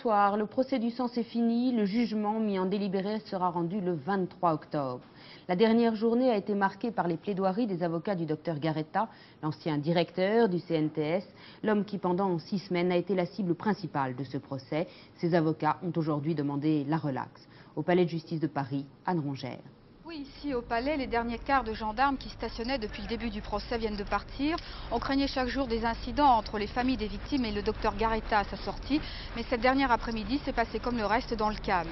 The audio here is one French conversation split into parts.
soir, le procès du sang est fini. Le jugement mis en délibéré sera rendu le 23 octobre. La dernière journée a été marquée par les plaidoiries des avocats du docteur Garetta, l'ancien directeur du CNTS, l'homme qui pendant 6 semaines a été la cible principale de ce procès. Ces avocats ont aujourd'hui demandé la relaxe. Au palais de justice de Paris, Anne Rongère. Oui, ici au palais, les derniers cars de gendarmes qui stationnaient depuis le début du procès viennent de partir. On craignait chaque jour des incidents entre les familles des victimes et le docteur Garetta à sa sortie. Mais cette dernière après-midi s'est passée comme le reste dans le calme.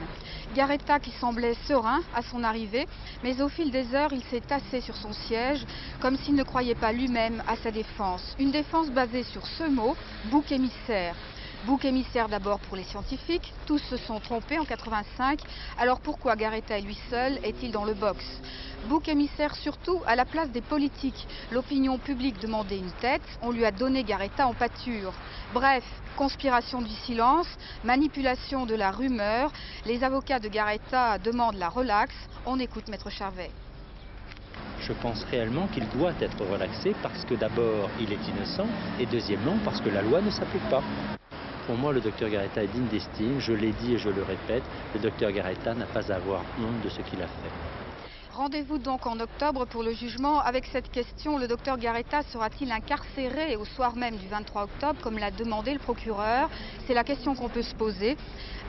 Garetta qui semblait serein à son arrivée, mais au fil des heures, il s'est tassé sur son siège, comme s'il ne croyait pas lui-même à sa défense. Une défense basée sur ce mot, bouc émissaire. Bouc émissaire d'abord pour les scientifiques, tous se sont trompés en 85, alors pourquoi Garetta et lui seul est-il dans le box? Bouc émissaire surtout à la place des politiques. L'opinion publique demandait une tête, on lui a donné Garetta en pâture. Bref, conspiration du silence, manipulation de la rumeur, les avocats de Garetta demandent la relaxe, on écoute Maître Charvet. Je pense réellement qu'il doit être relaxé parce que d'abord il est innocent et deuxièmement parce que la loi ne s'applique pas. Pour moi, le docteur Garetta est digne d'estime, je l'ai dit et je le répète, le docteur Garetta n'a pas à avoir honte de ce qu'il a fait. Rendez-vous donc en octobre pour le jugement. Avec cette question, le docteur Garetta sera-t-il incarcéré au soir même du 23 octobre, comme l'a demandé le procureur? C'est la question qu'on peut se poser.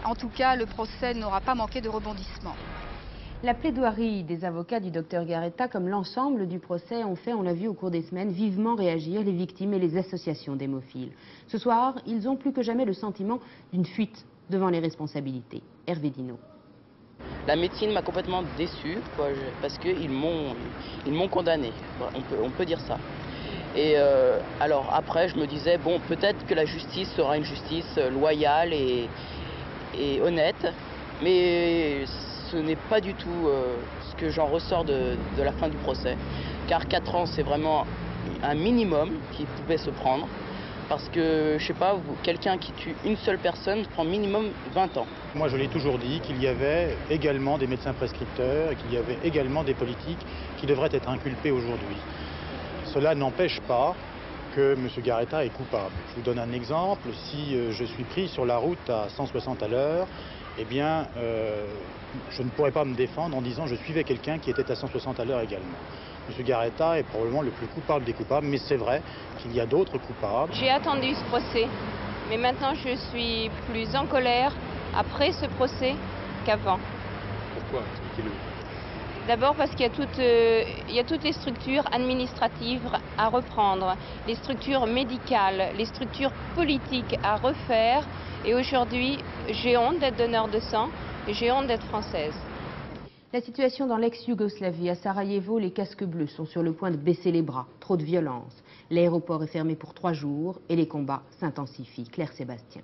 En tout cas, le procès n'aura pas manqué de rebondissements. La plaidoirie des avocats du docteur Garetta, comme l'ensemble du procès, ont fait, on l'a vu au cours des semaines, vivement réagir les victimes et les associations d'hémophiles. Ce soir, ils ont plus que jamais le sentiment d'une fuite devant les responsabilités. Hervé Dino. La médecine m'a complètement déçu, parce qu'ils m'ont condamné, on peut dire ça. Et alors après, je me disais, bon, peut-être que la justice sera une justice loyale et honnête, mais ce n'est pas du tout ce que j'en ressors de la fin du procès. Car 4 ans, c'est vraiment un minimum qui pouvait se prendre. Parce que, je sais pas, quelqu'un qui tue une seule personne prend minimum 20 ans. Moi, je l'ai toujours dit qu'il y avait également des médecins prescripteurs et qu'il y avait également des politiques qui devraient être inculpés aujourd'hui. Cela n'empêche pas que M. Garetta est coupable. Je vous donne un exemple. Si je suis pris sur la route à 160 à l'heure, eh bien, je ne pourrais pas me défendre en disant je suivais quelqu'un qui était à 160 à l'heure également. M. Garetta est probablement le plus coupable des coupables, mais c'est vrai qu'il y a d'autres coupables. J'ai attendu ce procès, mais maintenant je suis plus en colère après ce procès qu'avant. Pourquoi? Expliquez-le. D'abord parce qu'il y a toutes les structures administratives à reprendre, les structures médicales, les structures politiques à refaire. Et aujourd'hui, j'ai honte d'être donneur de sang et j'ai honte d'être française. La situation dans l'ex-Yougoslavie, à Sarajevo, les casques bleus sont sur le point de baisser les bras. Trop de violence. L'aéroport est fermé pour 3 jours et les combats s'intensifient. Claire Sébastien.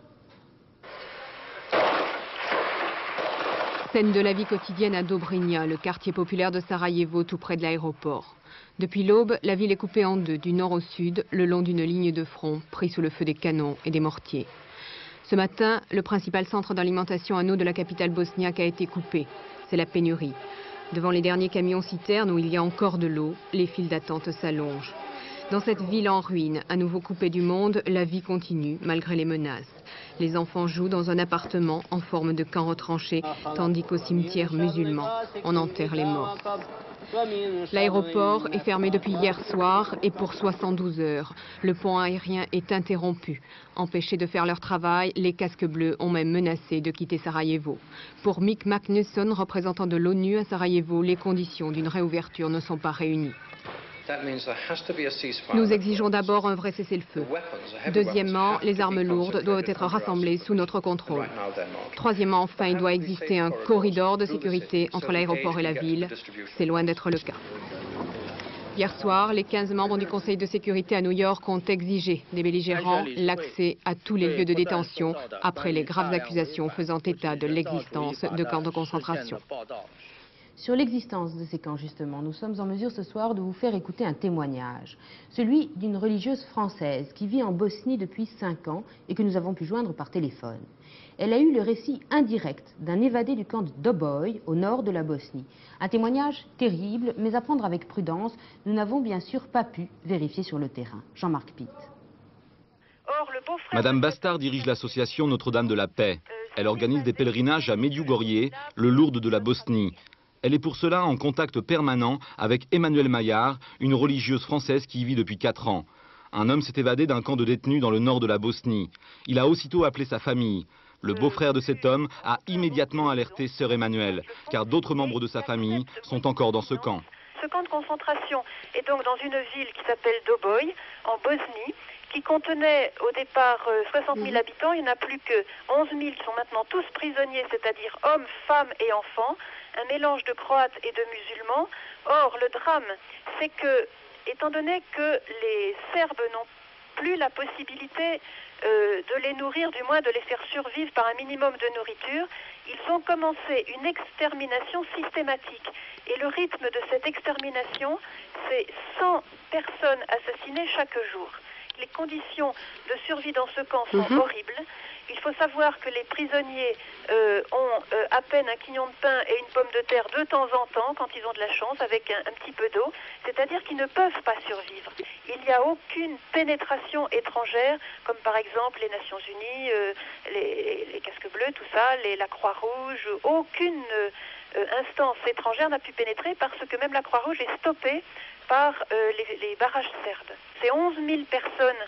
Scène de la vie quotidienne à Dobrinja, le quartier populaire de Sarajevo, tout près de l'aéroport. Depuis l'aube, la ville est coupée en deux, du nord au sud, le long d'une ligne de front, pris sous le feu des canons et des mortiers. Ce matin, le principal centre d'alimentation en eau de la capitale bosniaque a été coupé. C'est la pénurie. Devant les derniers camions citernes où il y a encore de l'eau, les files d'attente s'allongent. Dans cette ville en ruine, à nouveau coupée du monde, la vie continue malgré les menaces. Les enfants jouent dans un appartement en forme de camp retranché, tandis qu'au cimetière musulman, on enterre les morts. L'aéroport est fermé depuis hier soir et pour 72 heures. Le pont aérien est interrompu. Empêchés de faire leur travail, les casques bleus ont même menacé de quitter Sarajevo. Pour Mick Magnusson, représentant de l'ONU à Sarajevo, les conditions d'une réouverture ne sont pas réunies. Nous exigeons d'abord un vrai cessez-le-feu. Deuxièmement, les armes lourdes doivent être rassemblées sous notre contrôle. Troisièmement, enfin, il doit exister un corridor de sécurité entre l'aéroport et la ville. C'est loin d'être le cas. Hier soir, les 15 membres du Conseil de sécurité à New York ont exigé des belligérants l'accès à tous les lieux de détention après les graves accusations faisant état de l'existence de camps de concentration. Sur l'existence de ces camps, justement, nous sommes en mesure ce soir de vous faire écouter un témoignage. Celui d'une religieuse française qui vit en Bosnie depuis 5 ans et que nous avons pu joindre par téléphone. Elle a eu le récit indirect d'un évadé du camp de Doboj, au nord de la Bosnie. Un témoignage terrible, mais à prendre avec prudence. Nous n'avons bien sûr pas pu vérifier sur le terrain. Jean-Marc Pitt. Madame Bastard dirige l'association Notre-Dame de la Paix. Elle organise des pèlerinages à Medjugorje, le Lourdes de la Bosnie. Elle est pour cela en contact permanent avec Emmanuelle Maillard, une religieuse française qui y vit depuis 4 ans. Un homme s'est évadé d'un camp de détenus dans le nord de la Bosnie. Il a aussitôt appelé sa famille. Le beau-frère de cet homme a immédiatement alerté sœur Emmanuelle, car d'autres membres de sa famille sont encore dans ce camp. Ce camp de concentration est donc dans une ville qui s'appelle Doboj, en Bosnie, qui contenait au départ 60 000 habitants. Il n'y en a plus que 11 000 qui sont maintenant tous prisonniers, c'est-à-dire hommes, femmes et enfants, un mélange de Croates et de musulmans. Or, le drame, c'est que, étant donné que les Serbes n'ont plus la possibilité de les nourrir, du moins de les faire survivre par un minimum de nourriture, ils ont commencé une extermination systématique. Et le rythme de cette extermination, c'est 100 personnes assassinées chaque jour. Les conditions de survie dans ce camp sont horribles. Il faut savoir que les prisonniers ont à peine un quignon de pain et une pomme de terre de temps en temps, quand ils ont de la chance, avec un petit peu d'eau. C'est-à-dire qu'ils ne peuvent pas survivre. Il n'y a aucune pénétration étrangère, comme par exemple les Nations Unies, les casques bleus, tout ça, la Croix-Rouge. Aucune instance étrangère n'a pu pénétrer parce que même la Croix-Rouge est stoppée par les barrages serbes. Ces 11 000 personnes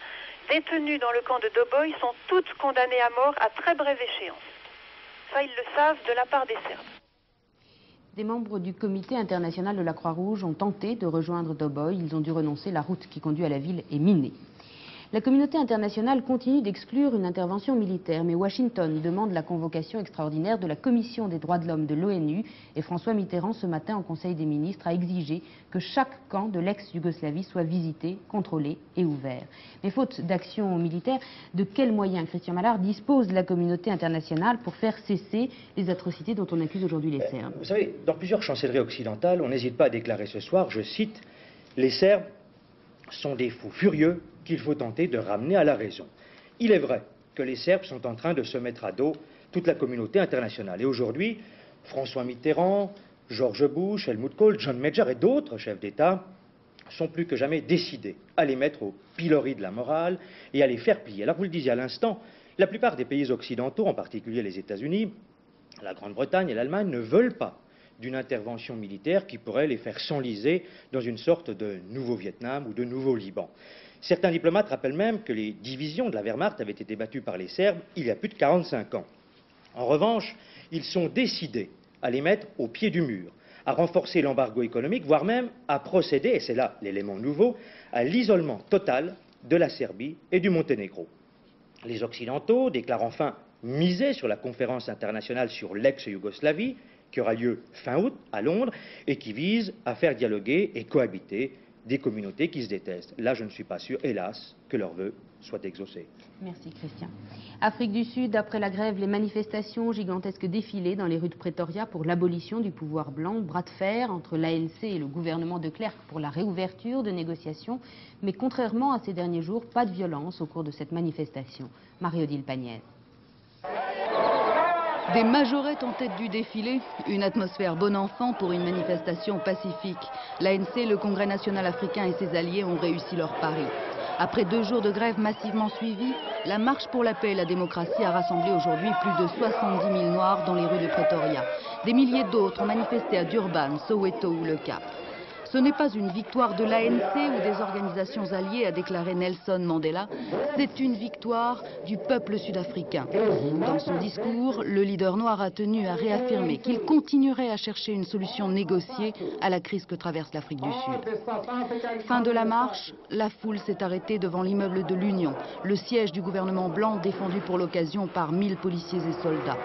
détenues dans le camp de Doboj sont toutes condamnées à mort à très brève échéance. Ça, ils le savent de la part des Serbes. Des membres du comité international de la Croix-Rouge ont tenté de rejoindre Doboj. Ils ont dû renoncer. La route qui conduit à la ville est minée. La communauté internationale continue d'exclure une intervention militaire, mais Washington demande la convocation extraordinaire de la Commission des droits de l'homme de l'ONU et François Mitterrand, ce matin au Conseil des ministres, a exigé que chaque camp de l'ex-Yougoslavie soit visité, contrôlé et ouvert. Mais faute d'action militaire, de quels moyens, Christian Mallard, dispose la communauté internationale pour faire cesser les atrocités dont on accuse aujourd'hui les Serbes? Vous savez, dans plusieurs chancelleries occidentales, on n'hésite pas à déclarer ce soir, je cite, « Les Serbes sont des fous furieux qu'il faut tenter de ramener à la raison. » Il est vrai que les Serbes sont en train de se mettre à dos toute la communauté internationale. Et aujourd'hui, François Mitterrand, George Bush, Helmut Kohl, John Major et d'autres chefs d'État sont plus que jamais décidés à les mettre au pilori de la morale et à les faire plier. Alors vous le disiez à l'instant, la plupart des pays occidentaux, en particulier les États-Unis, la Grande-Bretagne et l'Allemagne, ne veulent pas d'une intervention militaire qui pourrait les faire s'enliser dans une sorte de nouveau Vietnam ou de nouveau Liban. Certains diplomates rappellent même que les divisions de la Wehrmacht avaient été battues par les Serbes il y a plus de 45 ans. En revanche, ils sont décidés à les mettre au pied du mur, à renforcer l'embargo économique, voire même à procéder, et c'est là l'élément nouveau, à l'isolement total de la Serbie et du Monténégro. Les Occidentaux déclarent enfin miser sur la conférence internationale sur l'ex-Yougoslavie, qui aura lieu fin août à Londres, et qui vise à faire dialoguer et cohabiter des communautés qui se détestent. Là, je ne suis pas sûr, hélas, que leur vœu soit exaucé. Merci Christian. Afrique du Sud, après la grève, les manifestations, gigantesques défilés dans les rues de Pretoria pour l'abolition du pouvoir blanc, bras de fer entre l'ANC et le gouvernement de Klerk pour la réouverture de négociations. Mais contrairement à ces derniers jours, pas de violence au cours de cette manifestation. Marie-Odile Pagnès. Des majorettes en tête du défilé, une atmosphère bon enfant pour une manifestation pacifique. L'ANC, le Congrès national africain et ses alliés ont réussi leur pari. Après 2 jours de grève massivement suivis, la marche pour la paix et la démocratie a rassemblé aujourd'hui plus de 70 000 Noirs dans les rues de Pretoria. Des milliers d'autres ont manifesté à Durban, Soweto ou Le Cap. Ce n'est pas une victoire de l'ANC ou des organisations alliées, a déclaré Nelson Mandela. C'est une victoire du peuple sud-africain. Dans son discours, le leader noir a tenu à réaffirmer qu'il continuerait à chercher une solution négociée à la crise que traverse l'Afrique du Sud. Fin de la marche, la foule s'est arrêtée devant l'immeuble de l'Union, le siège du gouvernement blanc défendu pour l'occasion par 1000 policiers et soldats.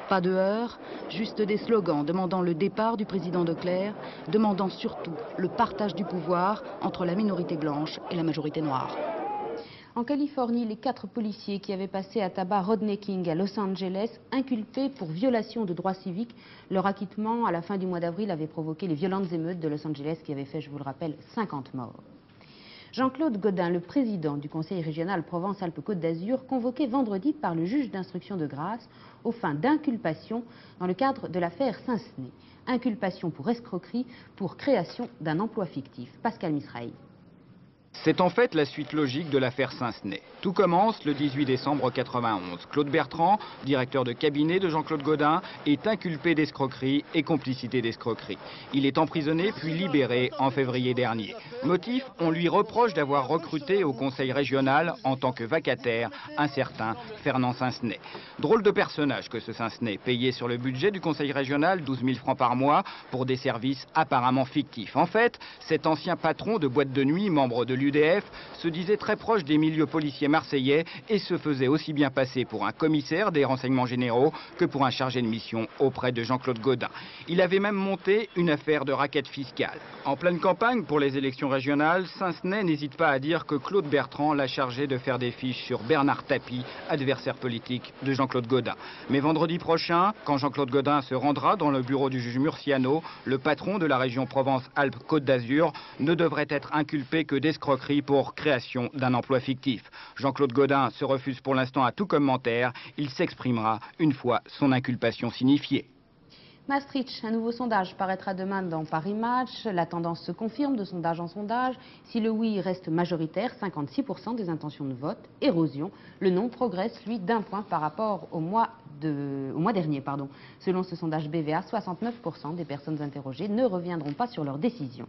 Pas de heurts, juste des slogans demandant le départ du président de Klerk, demandant surtout le partage du pouvoir entre la minorité blanche et la majorité noire. En Californie, les 4 policiers qui avaient passé à tabac Rodney King à Los Angeles, inculpés pour violation de droits civiques, leur acquittement à la fin du mois d'avril avait provoqué les violentes émeutes de Los Angeles qui avaient fait, je vous le rappelle, 50 morts. Jean-Claude Gaudin, le président du Conseil régional Provence-Alpes-Côte d'Azur, convoqué vendredi par le juge d'instruction de Grasse aux fins d'inculpation dans le cadre de l'affaire Saint-Sené. Inculpation pour escroquerie pour création d'un emploi fictif. Pascal Misraï. C'est en fait la suite logique de l'affaire Saint-Snay. Tout commence le 18 décembre 1991. Claude Bertrand, directeur de cabinet de Jean-Claude Gaudin, est inculpé d'escroquerie et complicité d'escroquerie. Il est emprisonné puis libéré en février dernier. Motif, on lui reproche d'avoir recruté au conseil régional en tant que vacataire un certain Fernand Saint-Snay. Drôle de personnage que ce Saint-Snay, payé sur le budget du conseil régional 12 000 francs par mois pour des services apparemment fictifs. En fait, cet ancien patron de boîte de nuit, membre de l'UDF, se disait très proche des milieux policiers marseillais et se faisait aussi bien passer pour un commissaire des renseignements généraux que pour un chargé de mission auprès de Jean-Claude Gaudin. Il avait même monté une affaire de raquette fiscale. En pleine campagne pour les élections régionales, Saint-Snay n'hésite pas à dire que Claude Bertrand l'a chargé de faire des fiches sur Bernard Tapie, adversaire politique de Jean-Claude Gaudin. Mais vendredi prochain, quand Jean-Claude Gaudin se rendra dans le bureau du juge Murciano, le patron de la région Provence-Alpes-Côte d'Azur ne devrait être inculpé que d'escroquerie pour création d'un emploi fictif. Jean-Claude Gaudin se refuse pour l'instant à tout commentaire. Il s'exprimera une fois son inculpation signifiée. Maastricht, un nouveau sondage paraîtra demain dans Paris Match. La tendance se confirme de sondage en sondage. Si le oui reste majoritaire, 56% des intentions de vote, érosion. Le non progresse, lui, d'1 point par rapport au mois dernier. Selon ce sondage BVA, 69% des personnes interrogées ne reviendront pas sur leur décision.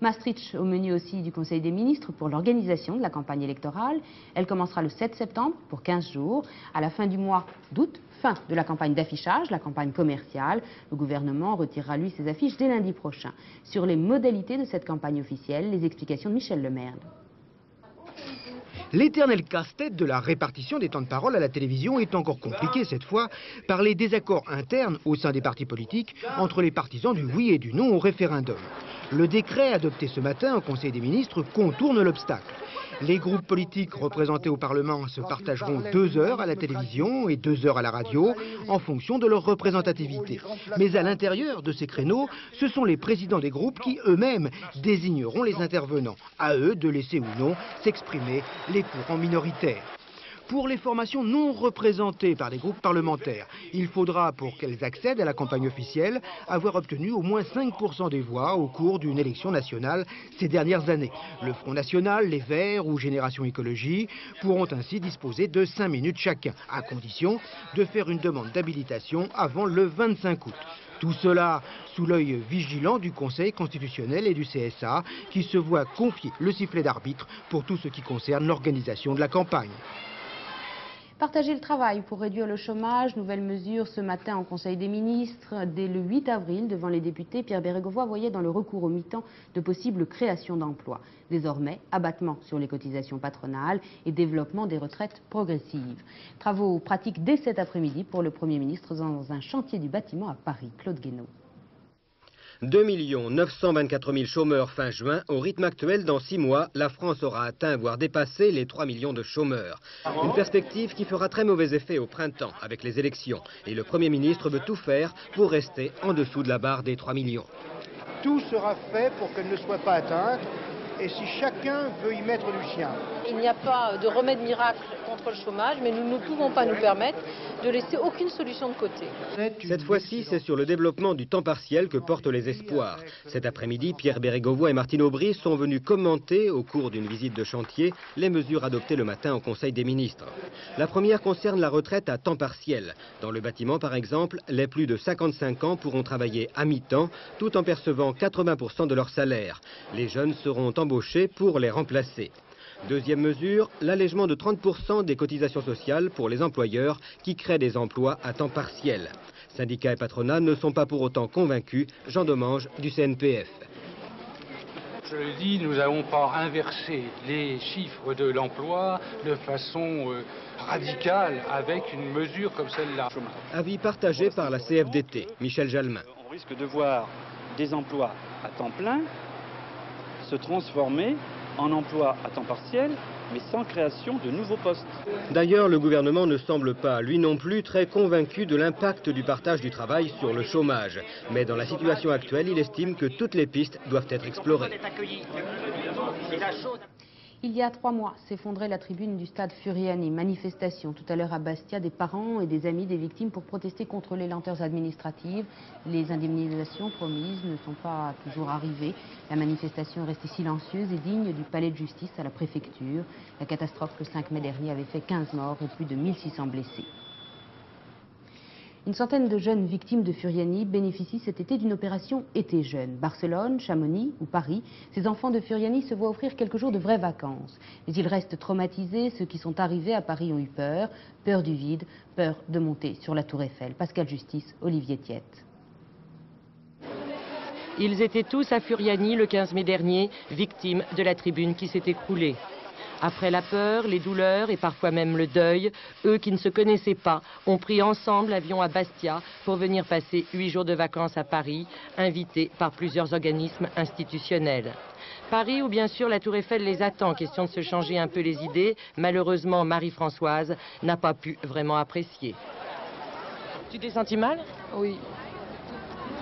Maastricht au menu aussi du Conseil des ministres pour l'organisation de la campagne électorale. Elle commencera le 7 septembre pour 15 jours. À la fin du mois d'août, fin de la campagne d'affichage, la campagne commerciale. Le gouvernement retirera lui ses affiches dès lundi prochain. Sur les modalités de cette campagne officielle, les explications de Michel Lemerle. L'éternel casse-tête de la répartition des temps de parole à la télévision est encore compliqué cette fois par les désaccords internes au sein des partis politiques entre les partisans du oui et du non au référendum. Le décret adopté ce matin au Conseil des ministres contourne l'obstacle. Les groupes politiques représentés au Parlement se partageront 2 heures à la télévision et 2 heures à la radio en fonction de leur représentativité. Mais à l'intérieur de ces créneaux, ce sont les présidents des groupes qui eux-mêmes désigneront les intervenants. À eux de laisser ou non s'exprimer les courants minoritaires. Pour les formations non représentées par les groupes parlementaires, il faudra, pour qu'elles accèdent à la campagne officielle, avoir obtenu au moins 5% des voix au cours d'une élection nationale ces dernières années. Le Front National, les Verts ou Génération Écologie pourront ainsi disposer de 5 minutes chacun, à condition de faire une demande d'habilitation avant le 25 août. Tout cela sous l'œil vigilant du Conseil constitutionnel et du CSA qui se voit confier le sifflet d'arbitre pour tout ce qui concerne l'organisation de la campagne. Partager le travail pour réduire le chômage, nouvelle mesure ce matin en Conseil des ministres. Dès le 8 avril, devant les députés, Pierre Bérégovoy voyait dans le recours au mi-temps de possibles créations d'emplois. Désormais, abattement sur les cotisations patronales et développement des retraites progressives. Travaux pratiques dès cet après-midi pour le Premier ministre dans un chantier du bâtiment à Paris. Claude Guénaud. 2 924 000 chômeurs fin juin. Au rythme actuel, dans 6 mois, la France aura atteint, voire dépassé les 3 millions de chômeurs. Une perspective qui fera très mauvais effet au printemps avec les élections. Et le Premier ministre veut tout faire pour rester en dessous de la barre des 3 millions. Tout sera fait pour qu'elle ne soit pas atteinte. Et si chacun veut y mettre du sien. Il n'y a pas de remède miracle contre le chômage, mais nous ne pouvons pas nous permettre de laisser aucune solution de côté. Cette fois-ci, c'est sur le développement du temps partiel que portent les espoirs. Cet après-midi, Pierre Bérégovoy et Martine Aubry sont venus commenter, au cours d'une visite de chantier, les mesures adoptées le matin au Conseil des ministres. La première concerne la retraite à temps partiel. Dans le bâtiment, par exemple, les plus de 55 ans pourront travailler à mi-temps, tout en percevant 80% de leur salaire. Les jeunes seront embauchés pour les remplacer. Deuxième mesure, l'allègement de 30% des cotisations sociales pour les employeurs qui créent des emplois à temps partiel. Syndicats et patronat ne sont pas pour autant convaincus. Jean Domange du CNPF. Je le dis, nous n'avons pas inversé les chiffres de l'emploi de façon radicale avec une mesure comme celle-là. Avis partagé par la CFDT, Michel Jalmin. On risque de voir des emplois à temps plein se transformer en emploi à temps partiel, mais sans création de nouveaux postes. D'ailleurs, le gouvernement ne semble pas, lui non plus, très convaincu de l'impact du partage du travail sur le chômage. Mais dans la situation actuelle, il estime que toutes les pistes doivent être explorées. Il y a 3 mois, s'effondrait la tribune du stade Furiani. Manifestation tout à l'heure à Bastia des parents et des amis des victimes pour protester contre les lenteurs administratives. Les indemnisations promises ne sont pas toujours arrivées. La manifestation est restée silencieuse et digne du palais de justice à la préfecture. La catastrophe le 5 mai dernier avait fait 15 morts et plus de 1600 blessés. Une centaine de jeunes victimes de Furiani bénéficient cet été d'une opération été jeune. Barcelone, Chamonix ou Paris, ces enfants de Furiani se voient offrir quelques jours de vraies vacances. Mais ils restent traumatisés. Ceux qui sont arrivés à Paris ont eu peur. Peur du vide, peur de monter sur la Tour Eiffel. Pascal Justice, Olivier Thiette. Ils étaient tous à Furiani le 15 mai dernier, victimes de la tribune qui s'est écroulée. Après la peur, les douleurs et parfois même le deuil, eux qui ne se connaissaient pas ont pris ensemble l'avion à Bastia pour venir passer 8 jours de vacances à Paris, invités par plusieurs organismes institutionnels. Paris où bien sûr la Tour Eiffel les attend, question de se changer un peu les idées. Malheureusement, Marie-Françoise n'a pas pu vraiment apprécier. Tu t'es sentie mal? Oui.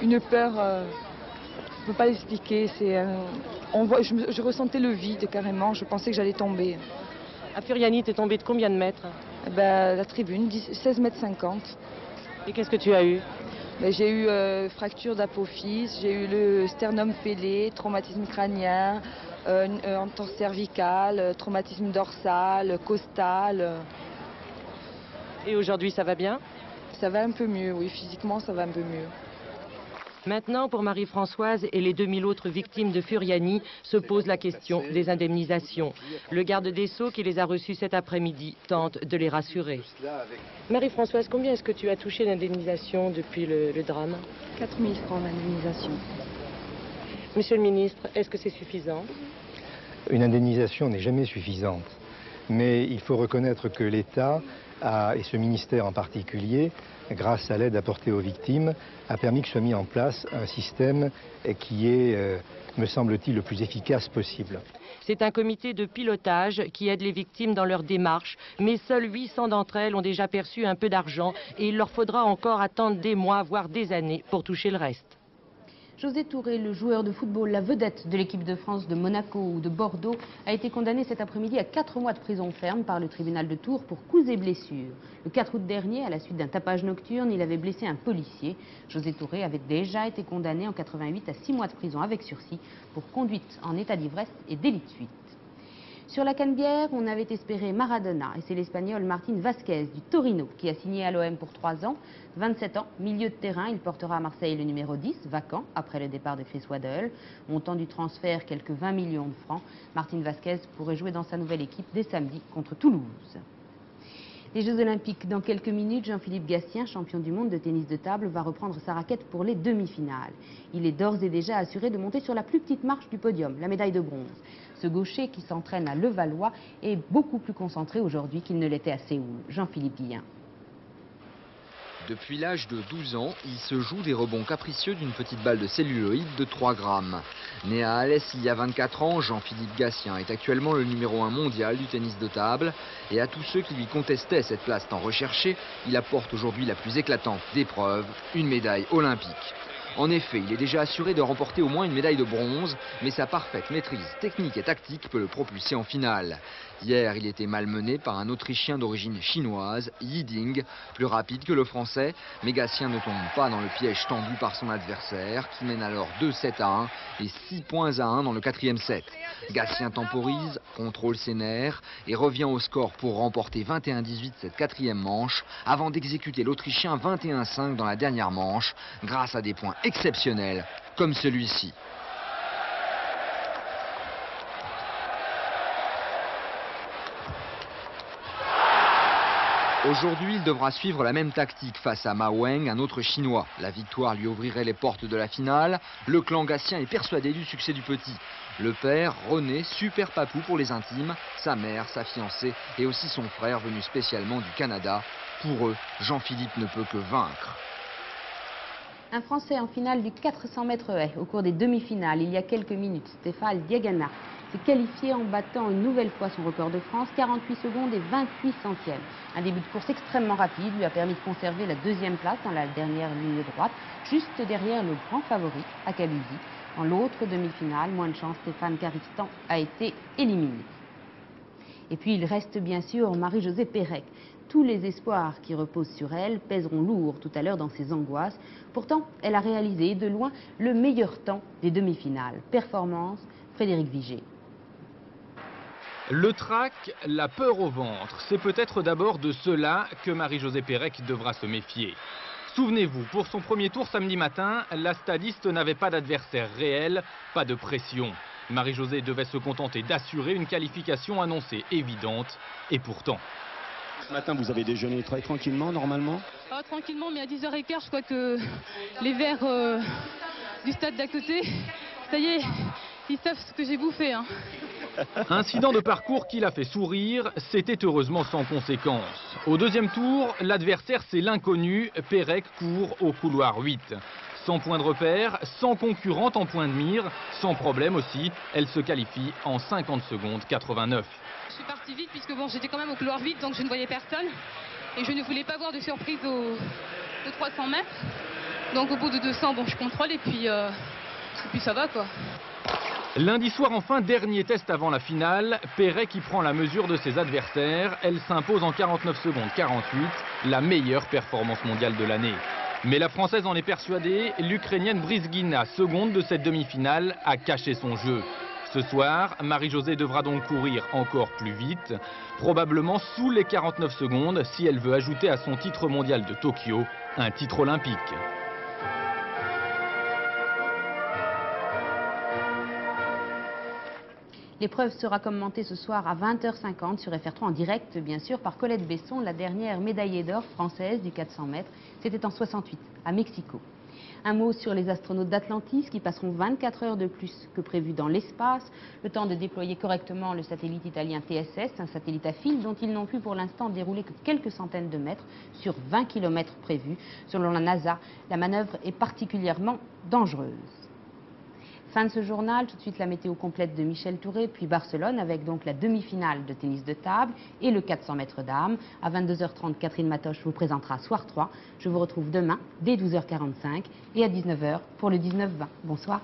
Une peur, je ne peux pas l'expliquer, je ressentais le vide carrément, je pensais que j'allais tomber. À Furiani, tu es tombée de combien de mètres? La tribune, 16,50 m. Et qu'est-ce que tu as eu? J'ai eu fracture d'apophyse, j'ai eu le sternum fêlé, traumatisme crânien, entorse cervicale, traumatisme dorsal, costal. Et aujourd'hui, ça va bien? Ça va un peu mieux, oui, physiquement ça va un peu mieux. Maintenant, pour Marie-Françoise et les 2000 autres victimes de Furiani, se pose la question des indemnisations. Le garde des Sceaux, qui les a reçus cet après-midi, tente de les rassurer. Marie-Françoise, combien est-ce que tu as touché d'indemnisation depuis le drame? 4 000 francs d'indemnisation. Monsieur le ministre, est-ce que c'est suffisant? Une indemnisation n'est jamais suffisante. Mais il faut reconnaître que l'État, et ce ministère en particulier, grâce à l'aide apportée aux victimes, a permis que soit mis en place un système qui est, me semble-t-il, le plus efficace possible. C'est un comité de pilotage qui aide les victimes dans leur démarche, mais seuls 800 d'entre elles ont déjà perçu un peu d'argent et il leur faudra encore attendre des mois, voire des années pour toucher le reste. José Touré, le joueur de football, la vedette de l'équipe de France de Monaco ou de Bordeaux, a été condamné cet après-midi à 4 mois de prison ferme par le tribunal de Tours pour coups et blessures. Le 4 août dernier, à la suite d'un tapage nocturne, il avait blessé un policier. José Touré avait déjà été condamné en 88 à 6 mois de prison avec sursis pour conduite en état d'ivresse et délit de fuite. Sur la Canebière, on avait espéré Maradona et c'est l'Espagnol Martín Vázquez du Torino qui a signé à l'OM pour 3 ans. 27 ans, milieu de terrain, il portera à Marseille le numéro 10, vacant après le départ de Chris Waddle. Montant du transfert, quelques 20 millions de francs. Martín Vázquez pourrait jouer dans sa nouvelle équipe dès samedi contre Toulouse. Les Jeux Olympiques, dans quelques minutes, Jean-Philippe Gatien, champion du monde de tennis de table, va reprendre sa raquette pour les demi-finales. Il est d'ores et déjà assuré de monter sur la plus petite marche du podium, la médaille de bronze. Ce gaucher qui s'entraîne à Levallois est beaucoup plus concentré aujourd'hui qu'il ne l'était à Séoul. Jean-Philippe Guillen. Depuis l'âge de 12 ans, il se joue des rebonds capricieux d'une petite balle de celluloïd de 3 grammes. Né à Alès il y a 24 ans, Jean-Philippe Gatien est actuellement le numéro 1 mondial du tennis de table. Et à tous ceux qui lui contestaient cette place tant recherchée, il apporte aujourd'hui la plus éclatante des preuves, une médaille olympique. En effet, il est déjà assuré de remporter au moins une médaille de bronze, mais sa parfaite maîtrise technique et tactique peut le propulser en finale. Hier, il était malmené par un Autrichien d'origine chinoise, Yiding, plus rapide que le Français, mais Gatien ne tombe pas dans le piège tendu par son adversaire, qui mène alors 2-7-1 et 6-1 dans le 4e set. Gatien temporise, contrôle ses nerfs et revient au score pour remporter 21-18 cette 4e manche, avant d'exécuter l'Autrichien 21-5 dans la dernière manche, grâce à des points exceptionnels comme celui-ci. Aujourd'hui, il devra suivre la même tactique face à Ma Weng, un autre Chinois. La victoire lui ouvrirait les portes de la finale. Le clan Gatien est persuadé du succès du petit. Le père, René, super papou pour les intimes, sa mère, sa fiancée et aussi son frère venu spécialement du Canada. Pour eux, Jean-Philippe ne peut que vaincre. Un Français en finale du 400 mètres haies au cours des demi-finales il y a quelques minutes. Stéphane Diagana s'est qualifié en battant une nouvelle fois son record de France, 48 secondes et 28 centièmes. Un début de course extrêmement rapide lui a permis de conserver la 2e place dans la dernière ligne droite, juste derrière le grand favori, Akabuzi. Dans l'autre demi-finale, moins de chance, Stéphane Karistan a été éliminé. Et puis il reste bien sûr Marie-Josée Pérec. Tous les espoirs qui reposent sur elle pèseront lourd tout à l'heure dans ses angoisses. Pourtant, elle a réalisé de loin le meilleur temps des demi-finales. Performance, Frédéric Viger. Le trac, la peur au ventre, c'est peut-être d'abord de cela que Marie-Josée Pérec devra se méfier. Souvenez-vous, pour son premier tour samedi matin, la stadiste n'avait pas d'adversaire réel, pas de pression. Marie-Josée devait se contenter d'assurer une qualification annoncée évidente, et pourtant... Ce matin, vous avez déjeuné très tranquillement, normalement? Tranquillement, mais à 10h15, je crois que les verres du stade d'à côté, ça y est, ils savent ce que j'ai bouffé. Hein. Incident de parcours qui l'a fait sourire, c'était heureusement sans conséquence. Au deuxième tour, l'adversaire c'est l'inconnu, Pérec court au couloir 8. Sans point de repère, sans concurrente en point de mire, sans problème aussi, elle se qualifie en 50 secondes 89. Je suis partie vite puisque bon, j'étais quand même au couloir 8, donc je ne voyais personne. Et je ne voulais pas avoir de surprise aux 300 mètres. Donc au bout de 200, bon, je contrôle et puis ça va quoi. Lundi soir enfin, dernier test avant la finale, Pérec qui prend la mesure de ses adversaires. Elle s'impose en 49 secondes 48, la meilleure performance mondiale de l'année. Mais la Française en est persuadée, l'Ukrainienne Brizgina, seconde de cette demi-finale, a caché son jeu. Ce soir, Marie-Josée devra donc courir encore plus vite, probablement sous les 49 secondes si elle veut ajouter à son titre mondial de Tokyo un titre olympique. L'épreuve sera commentée ce soir à 20h50 sur FR3 en direct, bien sûr, par Colette Besson, la dernière médaillée d'or française du 400 mètres. C'était en 68, à Mexico. Un mot sur les astronautes d'Atlantis qui passeront 24 heures de plus que prévu dans l'espace, le temps de déployer correctement le satellite italien TSS, un satellite à fil dont ils n'ont pu pour l'instant dérouler que quelques centaines de mètres sur 20 km prévus. Selon la NASA, la manœuvre est particulièrement dangereuse. Fin de ce journal, tout de suite la météo complète de Michel Touré, puis Barcelone avec donc la demi-finale de tennis de table et le 400 mètres dames. À 22h30, Catherine Matoche vous présentera Soir 3. Je vous retrouve demain dès 12h45 et à 19h pour le 19-20. Bonsoir.